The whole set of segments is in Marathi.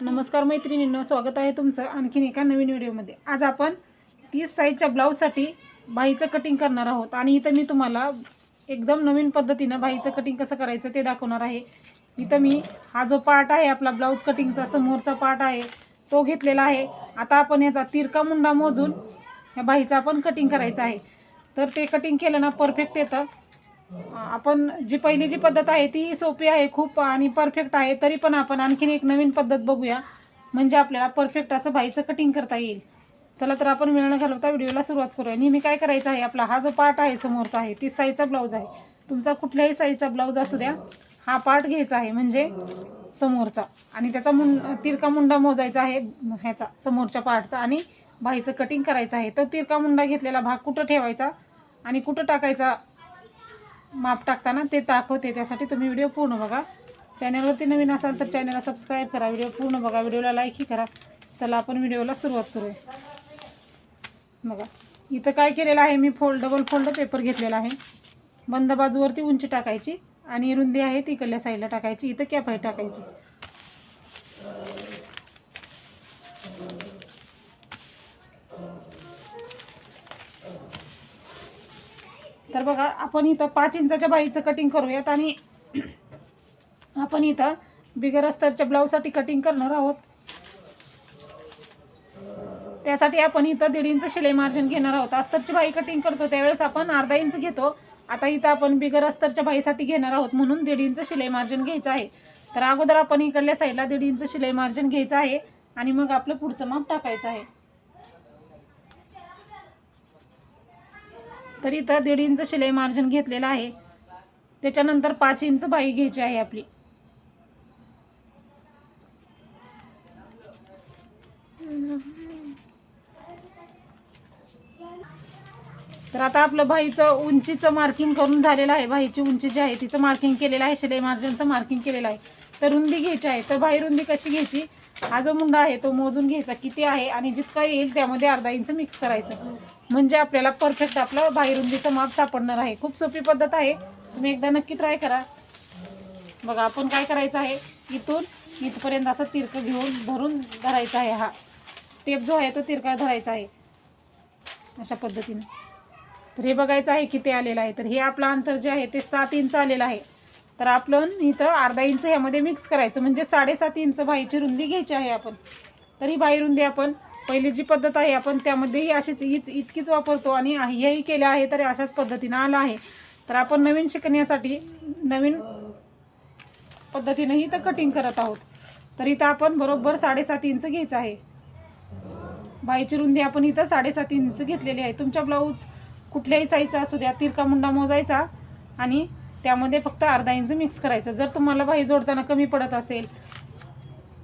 नमस्कार मैत्रिणींनो, स्वागत आहे तुमचं आणखीन एका नवीन व्हिडिओमध्ये। आज आपण 30 साईजच्या ब्लाऊजसाठी बाहीचं कटिंग करणार आहोत आणि इथं मी तुम्हाला एकदम नवीन पद्धतीने बाहीचं कटिंग कसं करायचं ते दाखवणार आहे। इथं मी हा जो पार्ट आहे आपला ब्लाऊज कटिंगचा समोरचा पार्ट आहे तो घेतलेला आहे। आता आपण याचा तिरका मुंडा मोजून या बाहीचं आपण कटिंग करायचं आहे। तर ते कटिंग केलं ना परफेक्ट येतं। आपण जी पहिली जी पद्धत आहे ती सोपी आहे खूप आणि परफेक्ट आहे, तरी पण आपण आणखीन एक नवीन पद्धत बघूया म्हणजे आपल्याला परफेक्ट असं बाहीचं कटिंग करता येईल। चला तर आपण वेळ न घालवता व्हिडिओला सुरुवात करूया। नेहमी काय करायचं आहे, आपला हा जो पार्ट आहे समोरचा आहे 30 साईजचा ब्लाऊज आहे, तुमचा कुठल्याही साईजचा ब्लाऊज असू द्या हा पार्ट घ्यायचा आहे म्हणजे समोरचा, आणि त्याचा तिरका मुंडा मोजायचा आहे ह्याचा समोरच्या पार्टचा आणि बाहीचं कटिंग करायचं आहे। तो तिरका मुंडा घेतलेला भाग कुठं ठेवायचा आणि कुठं टाकायचा माप टाकताना ते दाखवते, त्यासाठी तुम्ही व्हिडिओ पूर्ण बघा। चॅनलवरती नवीन असाल तर चॅनलला सबस्क्राईब करा, व्हिडिओ पूर्ण बघा, व्हिडिओला लाईकही करा। चला आपण व्हिडिओला सुरुवात करूया। बघा इथं काय केलेलं आहे, मी डबल फोल्ड पेपर घेतलेला आहे। बंद बाजूवरती उंची टाकायची आणि रुंदी आहे ती इकडल्या साईडला टाकायची, इथं कॅप आहे टाकायची। तर बघा आपण इथं 5 इंचाच्या बाहीचं कटिंग करूयात आणि आपण इथं बिगर अस्तरच्या ब्लाऊजसाठी कटिंग करणार आहोत। त्यासाठी आपण इथं 1.5 इंच शिलाई मार्जिन घेणार आहोत। अस्तरची बाही कटिंग करतो त्यावेळेस आपण अर्धा इंच घेतो, आता इथं आपण बिगर अस्तरच्या बाहीसाठी घेणार आहोत म्हणून 1.5 इंच शिलाई मार्जिन घ्यायचं आहे। तर अगोदर आपण इकडल्या साईडला 1.5 इंच शिलाई मार्जिन घ्यायचं आहे आणि मग आपलं पुढचं माप टाकायचं आहे। तर इथं 1.5 इंच शिलाई मार्जिन घेतलेला आहे, त्याच्यानंतर 5 इंच बाही घ्यायची आहे आपली। तर आता आपलं बाहीचं उंचीचं मार्किंग करून झालेलं आहे, बाहीची उंची जी आहे तिचं मार्किंग केलेलं आहे, शिलाई मार्जिनचं मार्किंग केलेलं आहे। तर रुंदी घ्यायची आहे, तर बाही रुंदी कशी घ्यायची, हा जो मुंडा आहे तो मोजून घ्यायचा किती आहे आणि जितका येईल त्यामध्ये अर्धा इंच मिक्स करायचं म्हणजे आपल्याला परफेक्ट आपलं बाही रुंदीचं माप सापडणार आहे। खूप सोपी पद्धत आहे, तुम्ही एकदा नक्की ट्राय करा। बघा आपण काय करायचं आहे, इथून इथपर्यंत असं तिरकं घेऊन धरून धरायचं आहे, हा टेप जो आहे तो तिरका धरायचा आहे अशा पद्धतीने। तर हे बघायचं आहे किती आलेलं आहे, तर हे आपलं अंतर जे आहे ते 7 इंच आलेलं आहे। तर आपण इथं अर्धा इंच ह्यामध्ये मिक्स करायचं म्हणजे 7.5 इंच बाहीची रुंदी घ्यायची आहे आपण। तरी बाही रुंदी आपण पहिली जी पद्धत आहे आपण त्यामध्येही अशीच इतकीच वापरतो आणि हेही केलं आहे तरी अशाच पद्धतीने आलं आहे। तर आपण नवीन शिकण्यासाठी नवीन पद्धतीनेही तर कटिंग करत आहोत। तर इथं आपण बरोबर 7.5 इंच घ्यायचं आहे, बाहीची रुंदी आपण इथं 7.5 इंच घेतलेली आहे। तुमच्या ब्लाऊज कुठल्याही साईजचा असू द्या तिरका मुंडा मोजायचा आणि त्यामध्ये फक्त अर्धा इंच मिक्स करायचं। जर तुम्हाला बाही जोडताना कमी पडत असेल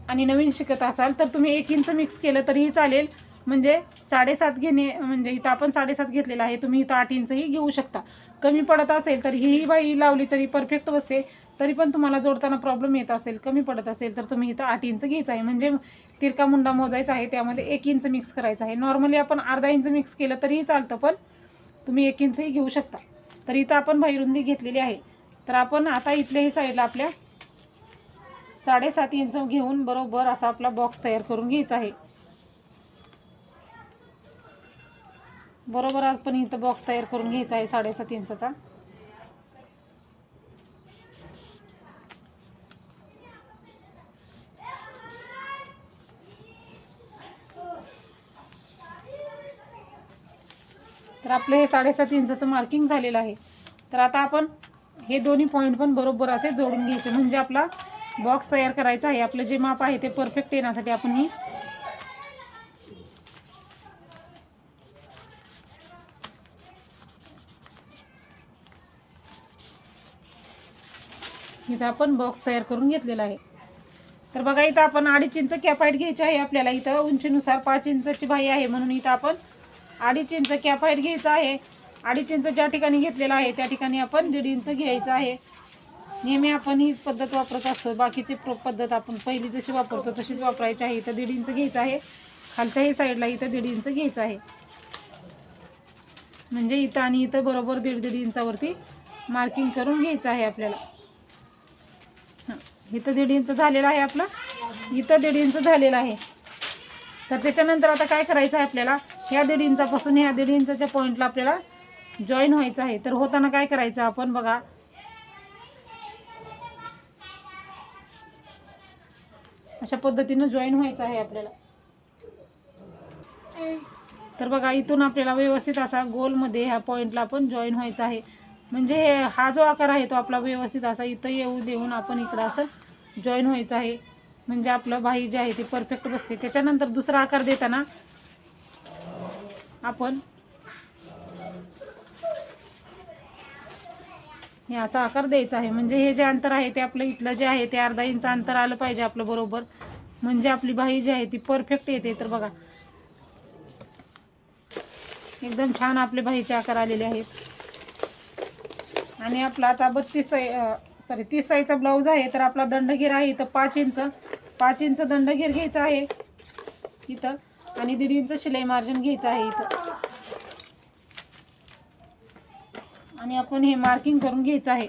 आणि नवीन शिकत असाल तर तुम्ही 1 इंच मिक्स केलं तरीही चालेल, म्हणजे 7.5 घेणे म्हणजे इथं आपण 7.5 घेतलेला आहे, तुम्ही इथं 8 इंचही घेऊ शकता। कमी पडत असेल तर ही बाही लावली तरी परफेक्ट बसते, तरी पण तुम्हाला जोडताना प्रॉब्लेम येत असेल कमी पडत असेल तर तुम्ही इथं 8 इंच घ्यायचं आहे म्हणजे तिरका मुंडा मोजायचा आहे त्यामध्ये 1 इंच मिक्स करायचा आहे। नॉर्मली आपण अर्धा इंच मिक्स केलं तरीही चालतं, पण तुम्ही 1 इंचही घेऊ शकता। तर इथं आपण बाही रुंदी घेतलेली आहे, तर आपण आता इथल्याही साईडला आपल्या 7.5 इंच घेऊन बरोबर असा आपला बॉक्स तयार करून घ्यायचा आहे। बरोबर आपण इथं बॉक्स तयार करून घ्यायचा आहे 7.5 इंचचा। तर आपलं हे 7.5 इंचचं मार्किंग झालेलं आहे। तर आता आपण हे दोन्ही पॉईंट पण बरोबर असे जोडून घ्यायचे म्हणजे आपला बॉक्स तयार करायचा आहे। आपलं जे माप आहे ते परफेक्ट येण्यासाठी आपण ही इथं आपण बॉक्स तयार करून घेतलेला आहे। तर बघा इथं आपण 2.5 इंच कॅप हाईट घ्यायची आहे आपल्याला। इथं उंचीनुसार 5 इंचची बाही आहे म्हणून इथं आपण 2.5 इंच कॅप हाईट घ्यायचा आहे। 2.5 इंच ज्या ठिकाणी घेतलेला आहे त्या ठिकाणी आपण 1.5 इंच घ्यायचं आहे। नेहमी आपण हीच पद्धत वापरत असतो, बाकीची पद्धत आपण पहिली जशी वापरतो तशीच वापरायची आहे। इथं 1.5 इंच घ्यायचं आहे, खालच्याही साईडला इथं 1.5 इंच घ्यायचं आहे म्हणजे इथं आणि इथं बरोबर 1.5 इंचावरती मार्किंग करून घ्यायचं आहे आपल्याला। इथं 1.5 इंच झालेला आहे आपला। इथं 1.5 इंच झालेलं आहे. तर त्याच्यानंतर आता काय करायचं आहे आपल्याला, ह्या 1.5 इंचापासून ह्या 1.5 इंचाच्या पॉईंटला आपल्याला जॉईन व्हायचं आहे. तर होताना काय करायचं आपण बघा, अशा पद्धतीनं जॉईन व्हायचं आहे आपल्याला. तर बघा इथून आपल्याला व्यवस्थित असा गोलमध्ये ह्या पॉईंटला आपण जॉईन व्हायचं आहे. म्हणजे हा जो आकार आहे तो आपला व्यवस्थित असा इथं येऊ देऊन आपण इकडं असं जॉईन व्हायचं आहे. म्हणजे आपलं बाही जे आहे ते परफेक्ट बसते. त्याच्यानंतर दुसरा आकार देताना आपण हे असा आकार द्यायचा आहे. म्हणजे हे जे अंतर आहे ते आपलं इथलं जे आहे ते अर्धा इंच अंतर आलं पाहिजे आपलं बरोबर, म्हणजे आपली बाही जी आहे ती परफेक्ट येते. तर बघा एकदम छान आपले बाहीचे आकार आलेले आहेत. आणि आपला आता 30 साईजचा ब्लाऊज आहे. तर आपला दंडघेर आहे इथं 5 इंच दंडघेर घ्यायचा आहे इथं, आणि 1.5 इंच शिलाई मार्जिन घ्यायचं आहे इथं. आणि आपण हे मार्किंग करून घ्यायचं आहे.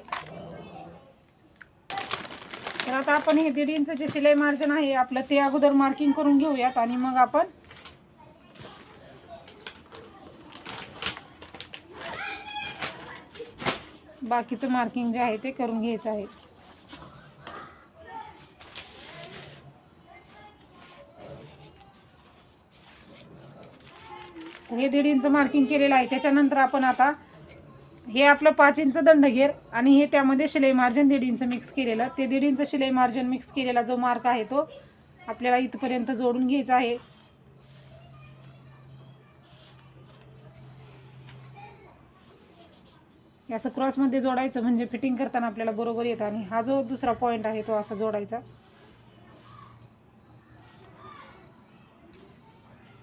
तर आता आपण हे 1.5 इंच जे शिलाई मार्जिन आहे आपलं ते अगोदर मार्किंग करून घेऊयात, आणि मग आपण बाकीचं मार्किंग जे आहे ते करून घ्यायचं आहे. हे 1.5 इंच मार्किंग केलेलं आहे. त्याच्यानंतर आपण आता हे आपलं 5 इंच दंडघेर आणि हे त्यामध्ये शिलाई मार्जिन 1.5 इंच मिक्स केलेलं, ते 1.5 इंच शिलाई मार्जिन मिक्स केलेला जो मार्क आहे तो आपल्याला इथपर्यंत जोडून घ्यायचा आहे. असं क्रॉसमध्ये जोडायचं म्हणजे फिटिंग करताना आपल्याला बरोबर येतं. आणि हा जो दुसरा पॉईंट आहे तो असा जोडायचा.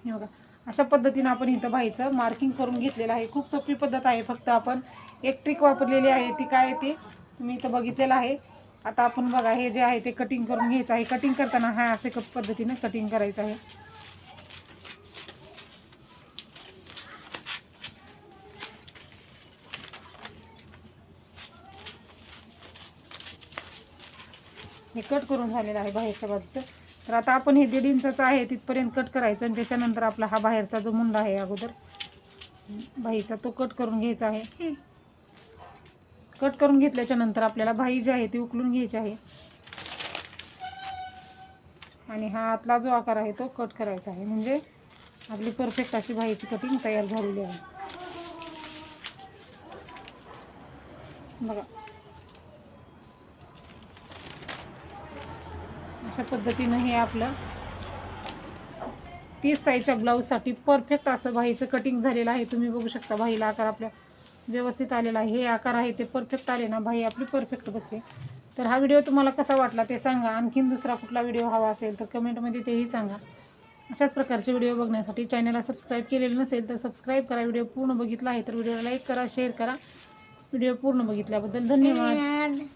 हे बघा अशा पद्धतीने आपण इथं बाहीचं मार्किंग करून घेतलेलं आहे. खूप सोपी पद्धत आहे. फक्त आपण एक ट्रिक वापरलेली आहे, ती काय ते तुम्ही इथं बघितलेलं आहे. आता आपण बघा हे जे आहे ते कटिंग करून घ्यायचं आहे. कटिंग करताना हा असे पद्धतीने कटिंग करायचं आहे. हे कट करून झालेलं आहे बाहेरच्या बाजूचं. तर आता आपण हे 1.5 इंचाचं आहे तिथपर्यंत कट करायचं, आणि त्याच्यानंतर आपला हा बाहेरचा जो मुंडा आहे अगोदर बाहीचा तो कट करून घ्यायचा आहे. कट करून घेतल्याच्या नंतर आपल्याला बाही जी आहे ती उकलून घ्यायची आहे, आणि हा आतला जो आकार आहे तो कट करायचा आहे. म्हणजे आपली परफेक्ट अशी बाहीची कटिंग तयार झालेली आहे. बघा अशा पद्धतीनं हे आपलं 30 साईजच्या ब्लाऊजसाठी परफेक्ट असं बाहीचं कटिंग झालेलं आहे. तुम्ही बघू शकता बाहीला आकार आपल्या व्यवस्थित आलेला आहे. हे आकार आहे ते परफेक्ट आले ना, बाही आपली परफेक्ट बसली. तर हा व्हिडिओ तुम्हाला कसा वाटला ते सांगा. आणखीन दुसरा कुठला व्हिडिओ हवा असेल तर कमेंटमध्ये तेही सांगा. अशाच प्रकारचे व्हिडिओ बघण्यासाठी चॅनलला सबस्क्राईब केलेलं नसेल तर सबस्क्राईब करा. व्हिडिओ पूर्ण बघितला आहे तर व्हिडिओला लाईक करा, शेअर करा. व्हिडिओ पूर्ण बघितल्याबद्दल धन्यवाद.